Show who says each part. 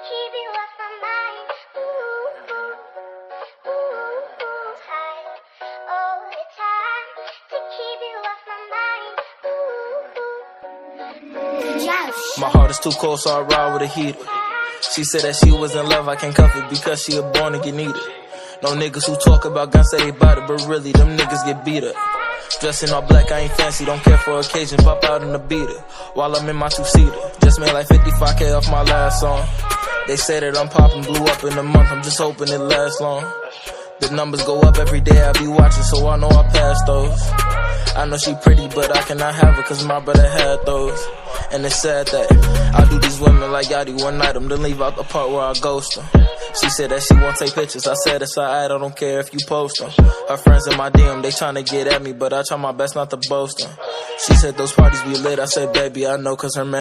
Speaker 1: keep you off my mind. All the time to keep you off my mind.
Speaker 2: My heart is too cold, so I ride with a heater. She said that she was in love, I can't cuff it because she a born again eater. No niggas who talk about guns say they bout it, but really them niggas get beat up. Dressing all black, I ain't fancy, don't care for occasion, pop out in the beater while I'm in my two-seater. Just made like 55K off my last song. They say that I'm popping, blew up in a month, I'm just hoping it lasts long. The numbers go up every day, I be watching, so I know I pass those. I know she pretty, but I cannot have her, cause my brother had those. And it's sad that I do these women like Yachty one night, then leave out the part where I ghost them. She said that she won't take pictures, I said it's alright, I don't care if you post them. Her friends in my DM, they tryna get at me, but I try my best not to boast them. She said those parties be lit, I said baby I know cause her man